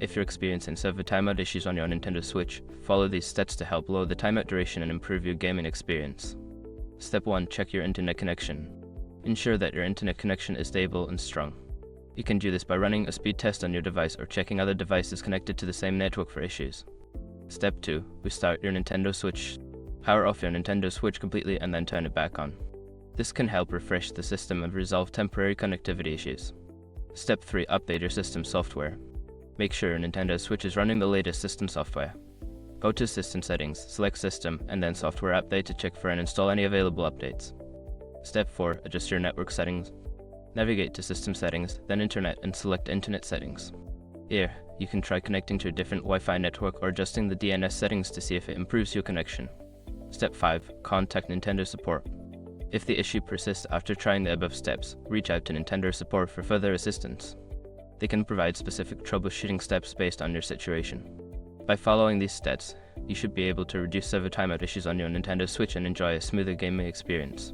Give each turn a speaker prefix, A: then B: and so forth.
A: If you're experiencing server timeout issues on your Nintendo Switch, follow these steps to help lower the timeout duration and improve your gaming experience. Step 1. Check your internet connection. Ensure that your internet connection is stable and strong. You can do this by running a speed test on your device or checking other devices connected to the same network for issues. Step 2. Restart your Nintendo Switch. Power off your Nintendo Switch completely and then turn it back on. This can help refresh the system and resolve temporary connectivity issues. Step 3. Update your system software. Make sure your Nintendo Switch is running the latest system software. Go to System Settings, select System, and then Software Update to check for and install any available updates. Step 4. Adjust your network settings. Navigate to System Settings, then Internet, and select Internet Settings. Here, you can try connecting to a different Wi-Fi network or adjusting the DNS settings to see if it improves your connection. Step 5. Contact Nintendo Support. If the issue persists after trying the above steps, reach out to Nintendo Support for further assistance. They can provide specific troubleshooting steps based on your situation. By following these steps, you should be able to reduce server timeout issues on your Nintendo Switch and enjoy a smoother gaming experience.